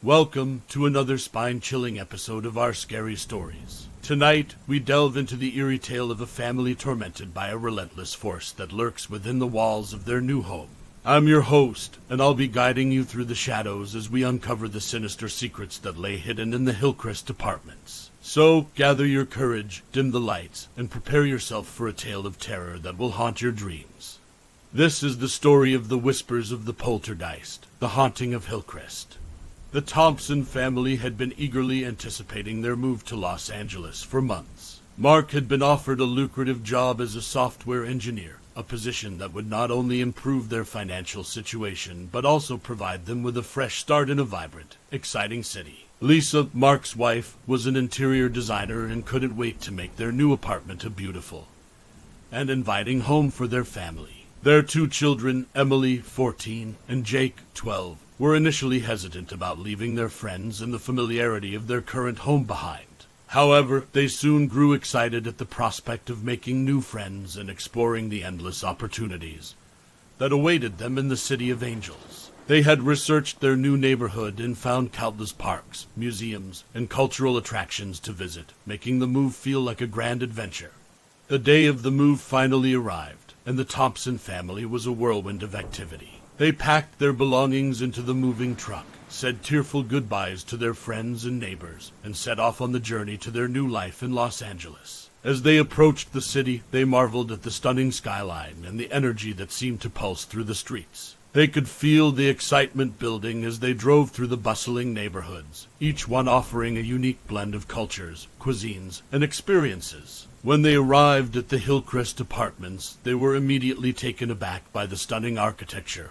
Welcome to another spine-chilling episode of our scary stories. Tonight, we delve into the eerie tale of a family tormented by a relentless force that lurks within the walls of their new home. I'm your host, and I'll be guiding you through the shadows as we uncover the sinister secrets that lay hidden in the Hillcrest apartments. So, gather your courage, dim the lights, and prepare yourself for a tale of terror that will haunt your dreams. This is the story of the whispers of the Poltergeist, the Haunting of Hillcrest. The Thompson family had been eagerly anticipating their move to Los Angeles for months. Mark had been offered a lucrative job as a software engineer, a position that would not only improve their financial situation, but also provide them with a fresh start in a vibrant, exciting city. Lisa, Mark's wife, was an interior designer and couldn't wait to make their new apartment a beautiful and inviting home for their family. Their two children, Emily, 14, and Jake, 12, were initially hesitant about leaving their friends and the familiarity of their current home behind. However, they soon grew excited at the prospect of making new friends and exploring the endless opportunities that awaited them in the City of Angels. They had researched their new neighborhood and found countless parks, museums, and cultural attractions to visit, making the move feel like a grand adventure. The day of the move finally arrived, and the Thompson family was a whirlwind of activity. They packed their belongings into the moving truck, said tearful goodbyes to their friends and neighbors, and set off on the journey to their new life in Los Angeles. As they approached the city, they marveled at the stunning skyline and the energy that seemed to pulse through the streets. They could feel the excitement building as they drove through the bustling neighborhoods, each one offering a unique blend of cultures, cuisines, and experiences. When they arrived at the Hillcrest apartments, they were immediately taken aback by the stunning architecture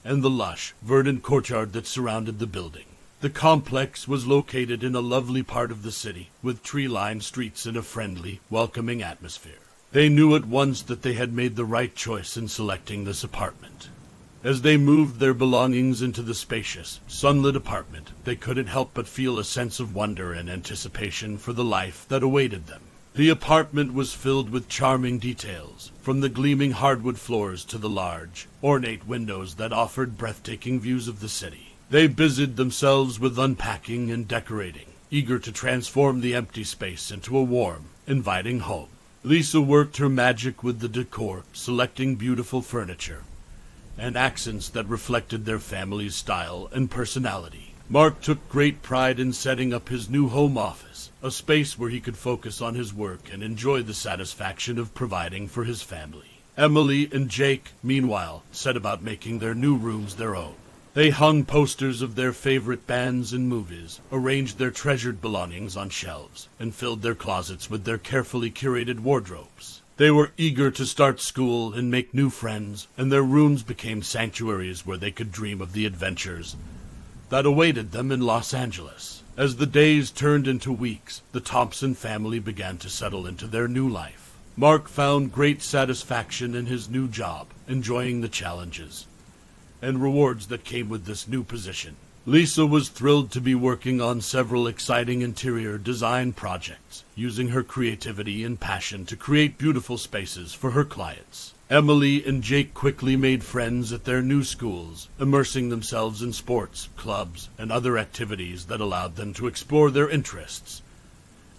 and the lush, verdant courtyard that surrounded the building. The complex was located in a lovely part of the city, with tree-lined streets and a friendly, welcoming atmosphere. They knew at once that they had made the right choice in selecting this apartment. As they moved their belongings into the spacious, sunlit apartment, they couldn't help but feel a sense of wonder and anticipation for the life that awaited them. The apartment was filled with charming details, from the gleaming hardwood floors to the large, ornate windows that offered breathtaking views of the city. They busied themselves with unpacking and decorating, eager to transform the empty space into a warm, inviting home. Lisa worked her magic with the decor, selecting beautiful furniture and accents that reflected their family's style and personality. Mark took great pride in setting up his new home office, a space where he could focus on his work and enjoy the satisfaction of providing for his family. Emily and Jake, meanwhile, set about making their new rooms their own. They hung posters of their favorite bands and movies, arranged their treasured belongings on shelves, and filled their closets with their carefully curated wardrobes. They were eager to start school and make new friends, and their rooms became sanctuaries where they could dream of the adventures that awaited them in Los Angeles. As the days turned into weeks, the Thompson family began to settle into their new life. Mark found great satisfaction in his new job, enjoying the challenges and rewards that came with this new position. Lisa was thrilled to be working on several exciting interior design projects, using her creativity and passion to create beautiful spaces for her clients. Emily and Jake quickly made friends at their new schools, immersing themselves in sports, clubs, and other activities that allowed them to explore their interests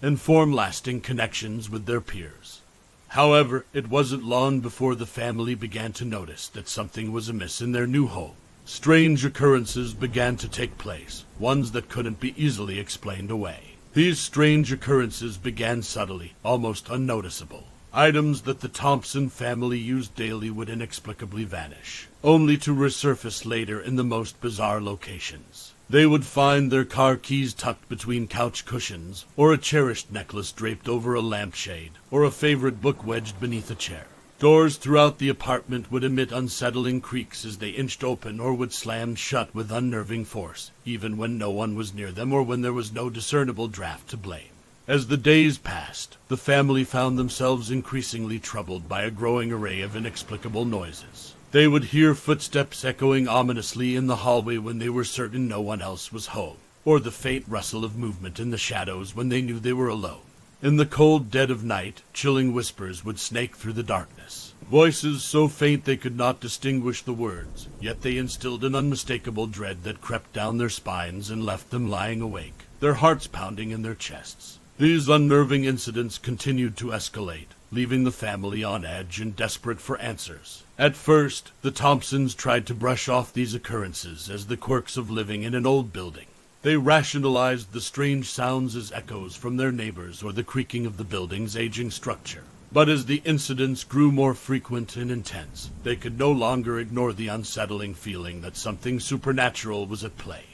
and form lasting connections with their peers. However, it wasn't long before the family began to notice that something was amiss in their new home. Strange occurrences began to take place, ones that couldn't be easily explained away. These strange occurrences began subtly, almost unnoticeable. Items that the Thompson family used daily would inexplicably vanish, only to resurface later in the most bizarre locations. They would find their car keys tucked between couch cushions, or a cherished necklace draped over a lampshade, or a favorite book wedged beneath a chair. Doors throughout the apartment would emit unsettling creaks as they inched open or would slam shut with unnerving force, even when no one was near them or when there was no discernible draft to blame. As the days passed, the family found themselves increasingly troubled by a growing array of inexplicable noises. They would hear footsteps echoing ominously in the hallway when they were certain no one else was home, or the faint rustle of movement in the shadows when they knew they were alone. In the cold dead of night, chilling whispers would snake through the darkness, Voices so faint they could not distinguish the words, yet they instilled an unmistakable dread that crept down their spines and left them lying awake, their hearts pounding in their chests. These unnerving incidents continued to escalate, leaving the family on edge and desperate for answers. At first, the Thompsons tried to brush off these occurrences as the quirks of living in an old building. They rationalized the strange sounds as echoes from their neighbors or the creaking of the building's aging structure. But as the incidents grew more frequent and intense, they could no longer ignore the unsettling feeling that something supernatural was at play.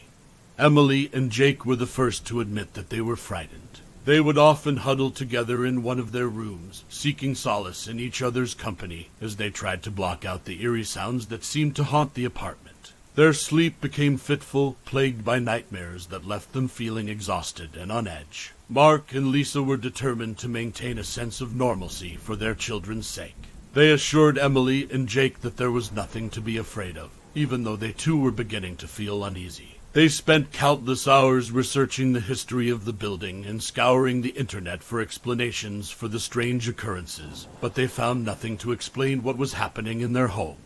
Emily and Jake were the first to admit that they were frightened. They would often huddle together in one of their rooms, seeking solace in each other's company as they tried to block out the eerie sounds that seemed to haunt the apartment. Their sleep became fitful, plagued by nightmares that left them feeling exhausted and on edge. Mark and Lisa were determined to maintain a sense of normalcy for their children's sake. They assured Emily and Jake that there was nothing to be afraid of, even though they too were beginning to feel uneasy. They spent countless hours researching the history of the building and scouring the internet for explanations for the strange occurrences, but they found nothing to explain what was happening in their home.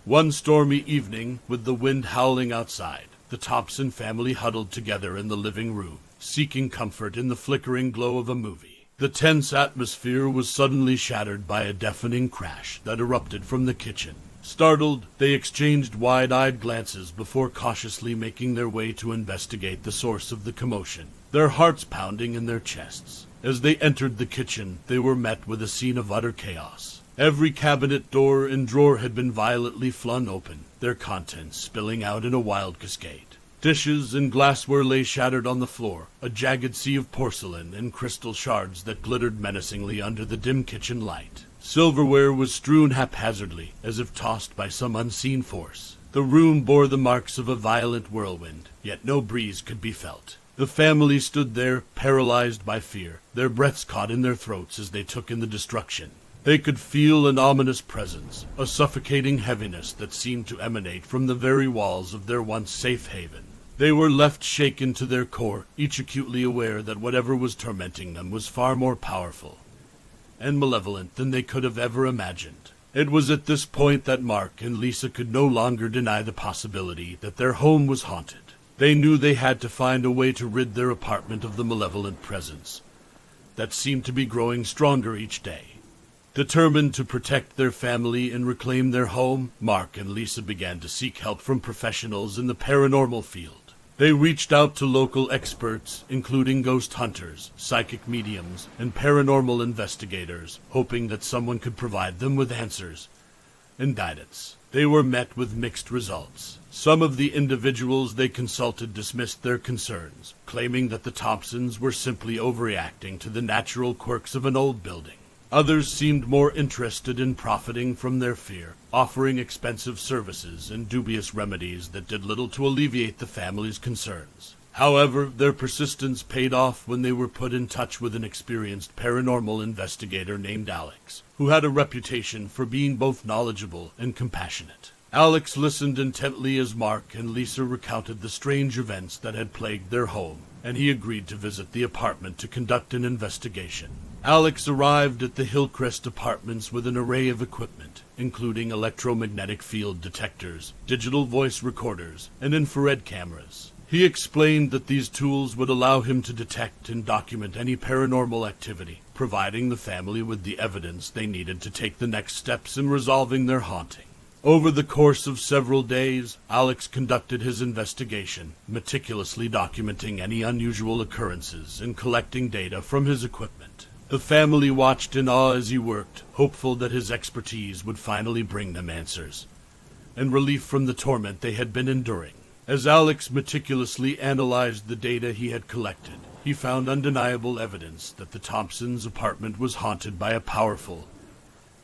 One stormy evening, with the wind howling outside, the Thompson family huddled together in the living room, seeking comfort in the flickering glow of a movie. The tense atmosphere was suddenly shattered by a deafening crash that erupted from the kitchen. Startled, they exchanged wide-eyed glances before cautiously making their way to investigate the source of the commotion, their hearts pounding in their chests. As they entered the kitchen, they were met with a scene of utter chaos. Every cabinet door and drawer had been violently flung open, their contents spilling out in a wild cascade. Dishes and glassware lay shattered on the floor, a jagged sea of porcelain and crystal shards that glittered menacingly under the dim kitchen light. Silverware was strewn haphazardly, as if tossed by some unseen force. The room bore the marks of a violent whirlwind, yet no breeze could be felt. The family stood there, paralyzed by fear, their breaths caught in their throats as they took in the destruction. They could feel an ominous presence, a suffocating heaviness that seemed to emanate from the very walls of their once safe haven. They were left shaken to their core, each acutely aware that whatever was tormenting them was far more powerful and malevolent than they could have ever imagined. It was at this point that Mark and Lisa could no longer deny the possibility that their home was haunted. They knew they had to find a way to rid their apartment of the malevolent presence that seemed to be growing stronger each day. Determined to protect their family and reclaim their home, Mark and Lisa began to seek help from professionals in the paranormal field. They reached out to local experts, including ghost hunters, psychic mediums, and paranormal investigators, hoping that someone could provide them with answers and guidance. They were met with mixed results. Some of the individuals they consulted dismissed their concerns, claiming that the Thompsons were simply overreacting to the natural quirks of an old building. Others seemed more interested in profiting from their fear, offering expensive services and dubious remedies that did little to alleviate the family's concerns. However, their persistence paid off when they were put in touch with an experienced paranormal investigator named Alex, who had a reputation for being both knowledgeable and compassionate. Alex listened intently as Mark and Lisa recounted the strange events that had plagued their home, and he agreed to visit the apartment to conduct an investigation. Alex arrived at the Hillcrest apartments with an array of equipment, including electromagnetic field detectors, digital voice recorders, and infrared cameras. He explained that these tools would allow him to detect and document any paranormal activity, providing the family with the evidence they needed to take the next steps in resolving their haunting. Over the course of several days, Alex conducted his investigation, meticulously documenting any unusual occurrences and collecting data from his equipment. The family watched in awe as he worked, hopeful that his expertise would finally bring them answers and relief from the torment they had been enduring. As Alex meticulously analyzed the data he had collected, he found undeniable evidence that the Thompsons' apartment was haunted by a powerful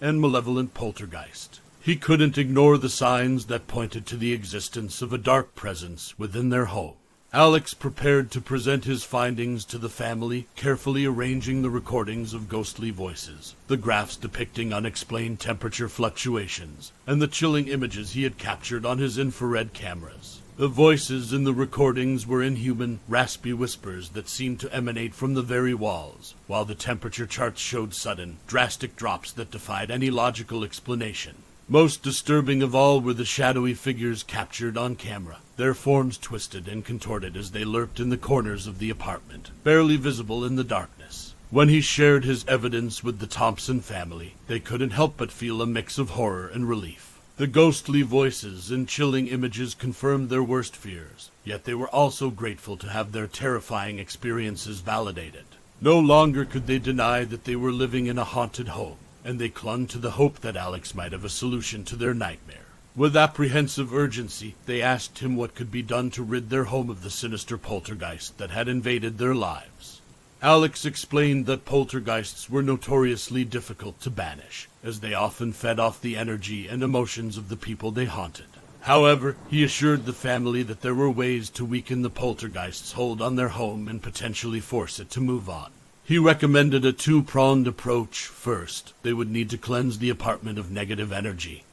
and malevolent poltergeist. He couldn't ignore the signs that pointed to the existence of a dark presence within their home. Alex prepared to present his findings to the family, carefully arranging the recordings of ghostly voices, the graphs depicting unexplained temperature fluctuations, and the chilling images he had captured on his infrared cameras. The voices in the recordings were inhuman, raspy whispers that seemed to emanate from the very walls, while the temperature charts showed sudden, drastic drops that defied any logical explanation. Most disturbing of all were the shadowy figures captured on camera, their forms twisted and contorted as they lurked in the corners of the apartment, barely visible in the darkness. When he shared his evidence with the Thompson family, they couldn't help but feel a mix of horror and relief. The ghostly voices and chilling images confirmed their worst fears, yet they were also grateful to have their terrifying experiences validated. No longer could they deny that they were living in a haunted home, and they clung to the hope that Alex might have a solution to their nightmare. With apprehensive urgency, they asked him what could be done to rid their home of the sinister poltergeist that had invaded their lives. Alex explained that poltergeists were notoriously difficult to banish, as they often fed off the energy and emotions of the people they haunted. However, he assured the family that there were ways to weaken the poltergeist's hold on their home and potentially force it to move on. He recommended a two-pronged approach. First, they would need to cleanse the apartment of negative energy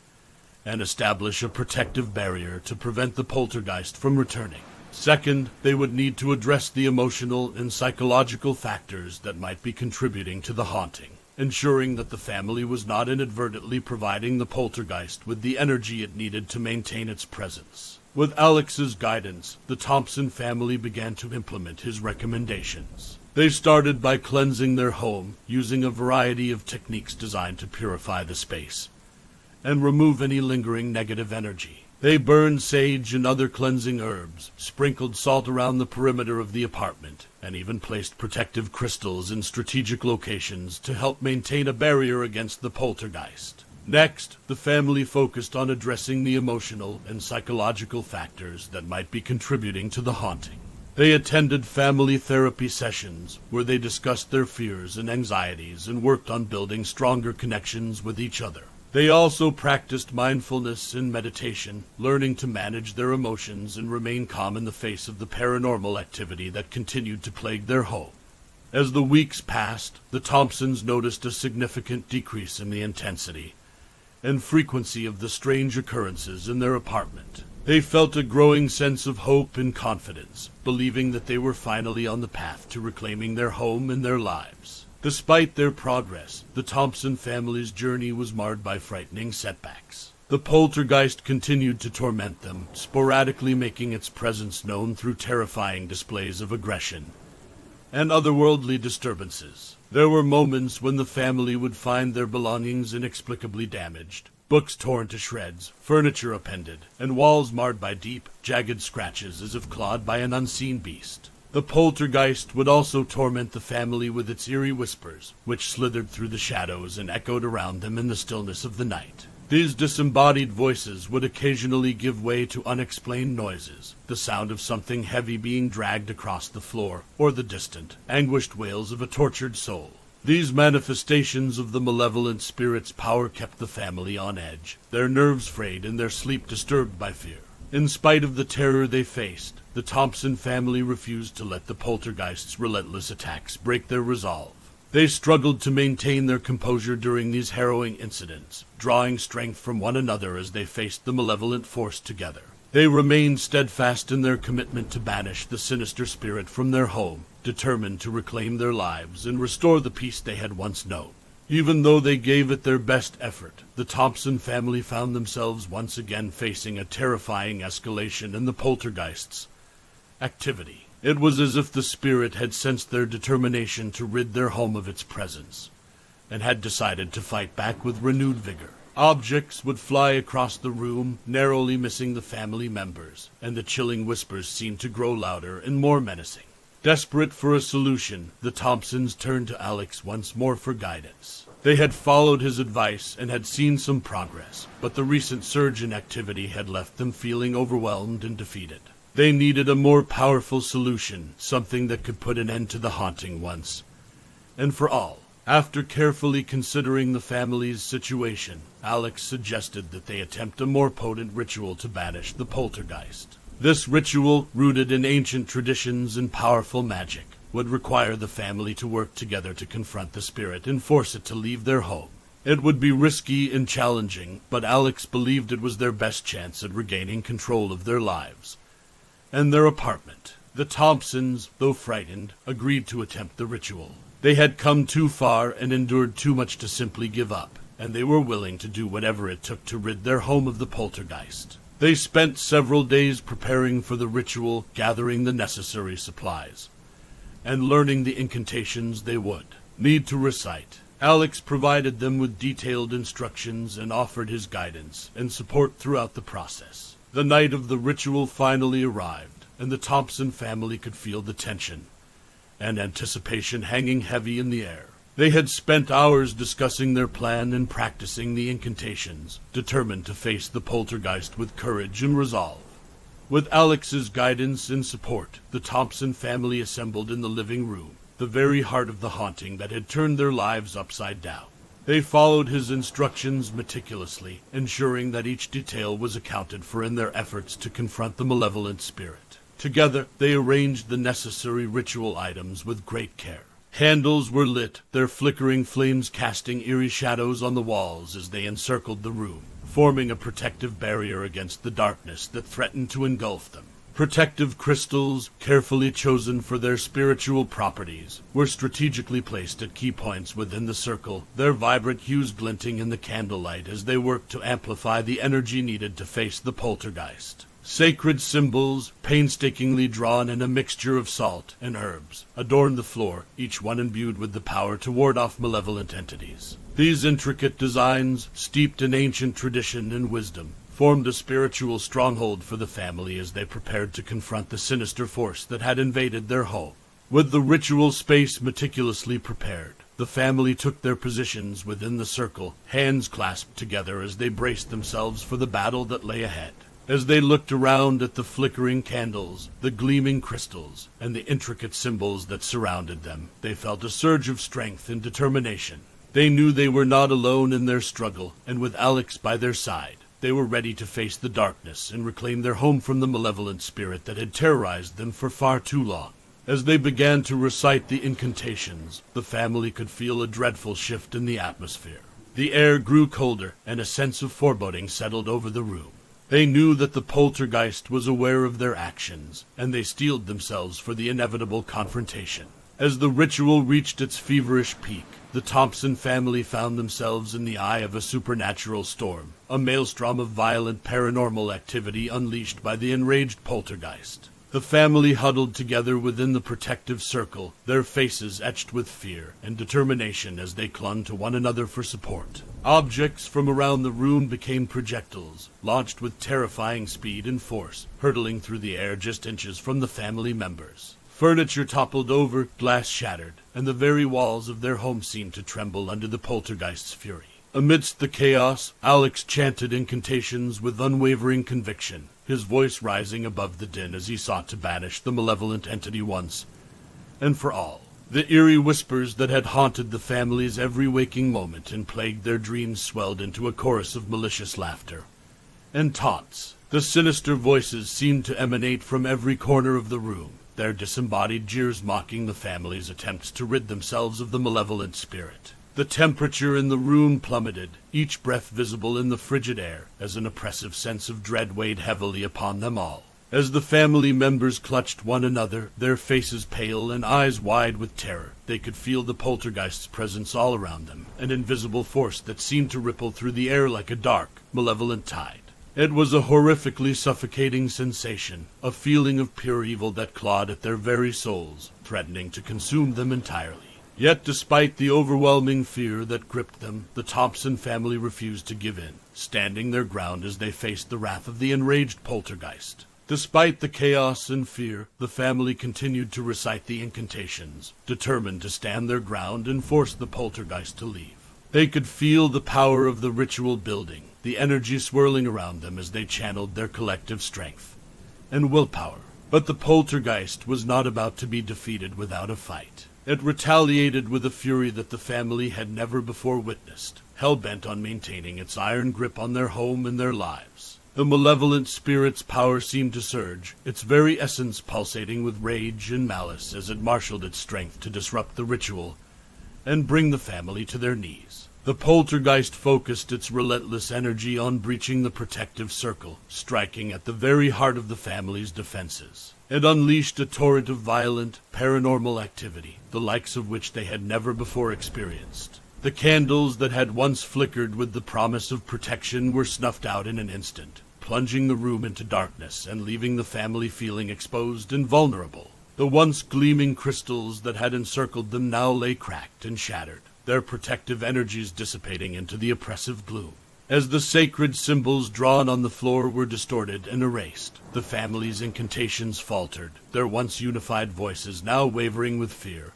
and establish a protective barrier to prevent the poltergeist from returning. Second, they would need to address the emotional and psychological factors that might be contributing to the haunting, ensuring that the family was not inadvertently providing the poltergeist with the energy it needed to maintain its presence. With Alex's guidance, the Thompson family began to implement his recommendations. They started by cleansing their home, using a variety of techniques designed to purify the space and remove any lingering negative energy. They burned sage and other cleansing herbs, sprinkled salt around the perimeter of the apartment, and even placed protective crystals in strategic locations to help maintain a barrier against the poltergeist. Next, the family focused on addressing the emotional and psychological factors that might be contributing to the haunting. They attended family therapy sessions where they discussed their fears and anxieties and worked on building stronger connections with each other. They also practiced mindfulness and meditation, learning to manage their emotions and remain calm in the face of the paranormal activity that continued to plague their home. As the weeks passed, the Thompsons noticed a significant decrease in the intensity and frequency of the strange occurrences in their apartment. They felt a growing sense of hope and confidence, believing that they were finally on the path to reclaiming their home and their lives. Despite their progress, the Thompson family's journey was marred by frightening setbacks. The poltergeist continued to torment them, sporadically making its presence known through terrifying displays of aggression and otherworldly disturbances. There were moments when the family would find their belongings inexplicably damaged, books torn to shreds, furniture upended, and walls marred by deep, jagged scratches as if clawed by an unseen beast. The poltergeist would also torment the family with its eerie whispers, which slithered through the shadows and echoed around them in the stillness of the night. These disembodied voices would occasionally give way to unexplained noises, the sound of something heavy being dragged across the floor, or the distant, anguished wails of a tortured soul. These manifestations of the malevolent spirit's power kept the family on edge, their nerves frayed and their sleep disturbed by fear. In spite of the terror they faced, the Thompson family refused to let the poltergeist's relentless attacks break their resolve. They struggled to maintain their composure during these harrowing incidents, drawing strength from one another as they faced the malevolent force together. They remained steadfast in their commitment to banish the sinister spirit from their home, determined to reclaim their lives and restore the peace they had once known. Even though they gave it their best effort, the Thompson family found themselves once again facing a terrifying escalation in the poltergeist's activity. It was as if the spirit had sensed their determination to rid their home of its presence, and had decided to fight back with renewed vigor. Objects would fly across the room, narrowly missing the family members, and the chilling whispers seemed to grow louder and more menacing. Desperate for a solution, the Thompsons turned to Alex once more for guidance. They had followed his advice and had seen some progress, but the recent surge in activity had left them feeling overwhelmed and defeated. They needed a more powerful solution, something that could put an end to the haunting once and for all. After carefully considering the family's situation, Alex suggested that they attempt a more potent ritual to banish the poltergeist. This ritual, rooted in ancient traditions and powerful magic, would require the family to work together to confront the spirit and force it to leave their home. It would be risky and challenging, but Alex believed it was their best chance at regaining control of their lives and their apartment. The Thompsons, though frightened, agreed to attempt the ritual. They had come too far and endured too much to simply give up, and they were willing to do whatever it took to rid their home of the poltergeist. They spent several days preparing for the ritual, gathering the necessary supplies, and learning the incantations they would need to recite. Alex provided them with detailed instructions and offered his guidance and support throughout the process. The night of the ritual finally arrived, and the Thompson family could feel the tension and anticipation hanging heavy in the air. They had spent hours discussing their plan and practicing the incantations, determined to face the poltergeist with courage and resolve. With Alex's guidance and support, the Thompson family assembled in the living room, the very heart of the haunting that had turned their lives upside down. They followed his instructions meticulously, ensuring that each detail was accounted for in their efforts to confront the malevolent spirit. Together, they arranged the necessary ritual items with great care. Candles were lit, their flickering flames casting eerie shadows on the walls as they encircled the room, forming a protective barrier against the darkness that threatened to engulf them. Protective crystals, carefully chosen for their spiritual properties, were strategically placed at key points within the circle, their vibrant hues glinting in the candlelight as they worked to amplify the energy needed to face the poltergeist. Sacred symbols, painstakingly drawn in a mixture of salt and herbs, adorned the floor, each one imbued with the power to ward off malevolent entities. These intricate designs, steeped in ancient tradition and wisdom, formed a spiritual stronghold for the family as they prepared to confront the sinister force that had invaded their home. With the ritual space meticulously prepared, the family took their positions within the circle, hands clasped together as they braced themselves for the battle that lay ahead. As they looked around at the flickering candles, the gleaming crystals, and the intricate symbols that surrounded them, they felt a surge of strength and determination. They knew they were not alone in their struggle, and with Alex by their side, they were ready to face the darkness and reclaim their home from the malevolent spirit that had terrorized them for far too long. As they began to recite the incantations, the family could feel a dreadful shift in the atmosphere. The air grew colder, and a sense of foreboding settled over the room. They knew that the poltergeist was aware of their actions, and they steeled themselves for the inevitable confrontation. As the ritual reached its feverish peak, the Thompson family found themselves in the eye of a supernatural storm, a maelstrom of violent paranormal activity unleashed by the enraged poltergeist. The family huddled together within the protective circle, their faces etched with fear and determination as they clung to one another for support. Objects from around the room became projectiles, launched with terrifying speed and force, hurtling through the air just inches from the family members. Furniture toppled over, glass shattered, and the very walls of their home seemed to tremble under the poltergeist's fury. Amidst the chaos, Alex chanted incantations with unwavering conviction, his voice rising above the din as he sought to banish the malevolent entity once and for all. The eerie whispers that had haunted the family's every waking moment and plagued their dreams swelled into a chorus of malicious laughter and taunts. The sinister voices seemed to emanate from every corner of the room, their disembodied jeers mocking the family's attempts to rid themselves of the malevolent spirit. The temperature in the room plummeted, each breath visible in the frigid air, as an oppressive sense of dread weighed heavily upon them all. As the family members clutched one another, their faces pale and eyes wide with terror, they could feel the poltergeist's presence all around them, an invisible force that seemed to ripple through the air like a dark, malevolent tide. It was a horrifically suffocating sensation, a feeling of pure evil that clawed at their very souls, threatening to consume them entirely. Yet despite the overwhelming fear that gripped them, the Thompson family refused to give in, standing their ground as they faced the wrath of the enraged poltergeist. Despite the chaos and fear, the family continued to recite the incantations, determined to stand their ground and force the poltergeist to leave. They could feel the power of the ritual building, the energy swirling around them as they channeled their collective strength and willpower. But the poltergeist was not about to be defeated without a fight. It retaliated with a fury that the family had never before witnessed, hell-bent on maintaining its iron grip on their home and their lives. The malevolent spirit's power seemed to surge, its very essence pulsating with rage and malice as it marshaled its strength to disrupt the ritual and bring the family to their knees. The poltergeist focused its relentless energy on breaching the protective circle, striking at the very heart of the family's defenses. It unleashed a torrent of violent, paranormal activity, the likes of which they had never before experienced. The candles that had once flickered with the promise of protection were snuffed out in an instant, plunging the room into darkness and leaving the family feeling exposed and vulnerable. The once gleaming crystals that had encircled them now lay cracked and shattered, their protective energies dissipating into the oppressive gloom. As the sacred symbols drawn on the floor were distorted and erased, the family's incantations faltered, their once unified voices now wavering with fear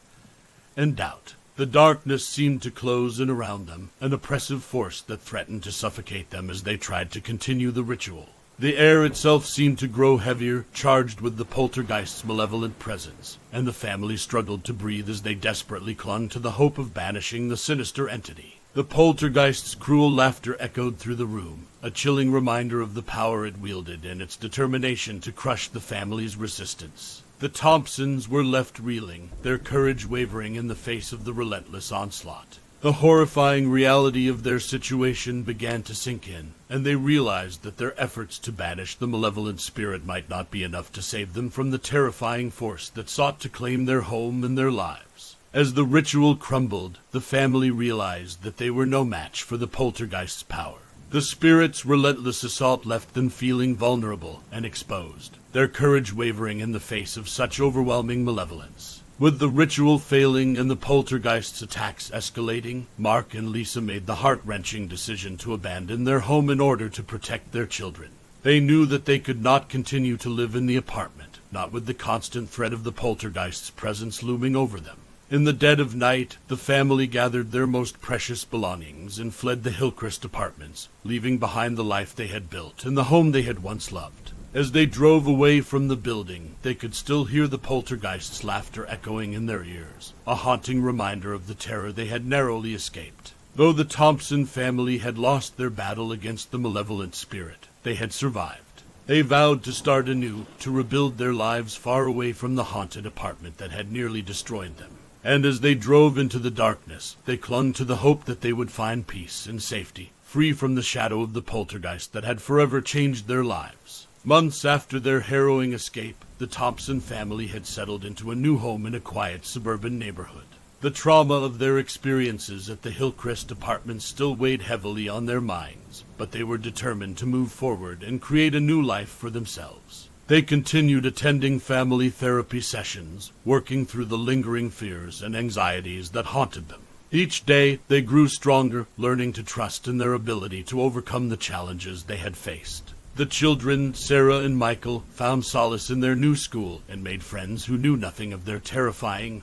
and doubt. The darkness seemed to close in around them, an oppressive force that threatened to suffocate them as they tried to continue the ritual. The air itself seemed to grow heavier, charged with the poltergeist's malevolent presence, and the family struggled to breathe as they desperately clung to the hope of banishing the sinister entity. The poltergeist's cruel laughter echoed through the room, a chilling reminder of the power it wielded and its determination to crush the family's resistance. The Thompsons were left reeling, their courage wavering in the face of the relentless onslaught. The horrifying reality of their situation began to sink in, and they realized that their efforts to banish the malevolent spirit might not be enough to save them from the terrifying force that sought to claim their home and their lives. As the ritual crumbled, the family realized that they were no match for the poltergeist's power. The spirit's relentless assault left them feeling vulnerable and exposed, their courage wavering in the face of such overwhelming malevolence. With the ritual failing and the poltergeist's attacks escalating, Mark and Lisa made the heart-wrenching decision to abandon their home in order to protect their children. They knew that they could not continue to live in the apartment, not with the constant threat of the poltergeist's presence looming over them. In the dead of night, the family gathered their most precious belongings and fled the Hillcrest apartments, leaving behind the life they had built and the home they had once loved. As they drove away from the building, they could still hear the poltergeist's laughter echoing in their ears, a haunting reminder of the terror they had narrowly escaped. Though the Thompson family had lost their battle against the malevolent spirit, they had survived. They vowed to start anew, to rebuild their lives far away from the haunted apartment that had nearly destroyed them. And as they drove into the darkness, they clung to the hope that they would find peace and safety, free from the shadow of the poltergeist that had forever changed their lives. Months after their harrowing escape, the Thompson family had settled into a new home in a quiet suburban neighborhood. The trauma of their experiences at the Hillcrest apartments still weighed heavily on their minds, but they were determined to move forward and create a new life for themselves. They continued attending family therapy sessions, working through the lingering fears and anxieties that haunted them. Each day, they grew stronger, learning to trust in their ability to overcome the challenges they had faced. The children, Sarah and Michael, found solace in their new school and made friends who knew nothing of their terrifying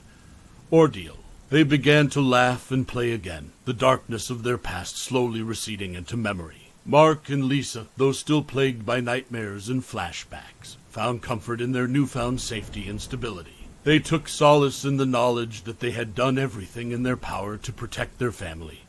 ordeal. They began to laugh and play again, the darkness of their past slowly receding into memory. Mark and Lisa, though still plagued by nightmares and flashbacks, found comfort in their newfound safety and stability. They took solace in the knowledge that they had done everything in their power to protect their family,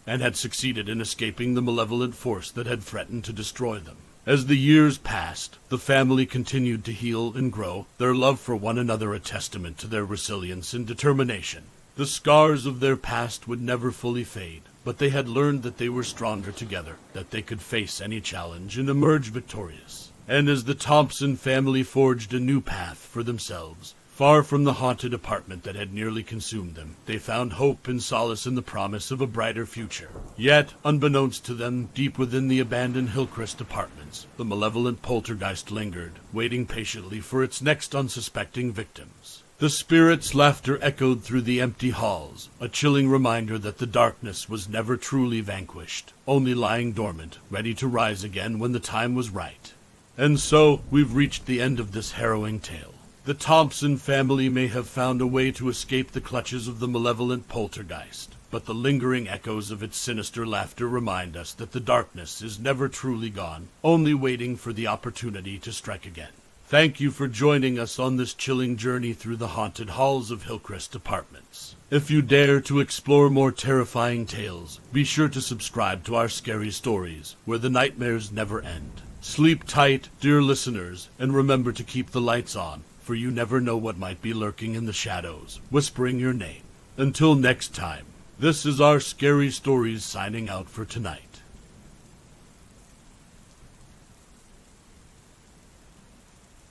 and had succeeded in escaping the malevolent force that had threatened to destroy them. As the years passed, the family continued to heal and grow, their love for one another a testament to their resilience and determination. The scars of their past would never fully fade, but they had learned that they were stronger together, that they could face any challenge and emerge victorious. And as the Thompson family forged a new path for themselves, far from the haunted apartment that had nearly consumed them, they found hope and solace in the promise of a brighter future. Yet, unbeknownst to them, deep within the abandoned Hillcrest apartments, the malevolent poltergeist lingered, waiting patiently for its next unsuspecting victims. The spirit's laughter echoed through the empty halls, a chilling reminder that the darkness was never truly vanquished, only lying dormant, ready to rise again when the time was right. And so, we've reached the end of this harrowing tale. The Thompson family may have found a way to escape the clutches of the malevolent poltergeist, but the lingering echoes of its sinister laughter remind us that the darkness is never truly gone, only waiting for the opportunity to strike again. Thank you for joining us on this chilling journey through the haunted halls of Hillcrest Apartments. If you dare to explore more terrifying tales, be sure to subscribe to our scary stories, where the nightmares never end. Sleep tight, dear listeners, and remember to keep the lights on, for you never know what might be lurking in the shadows, whispering your name. Until next time. This is our Scary Stories signing out for tonight.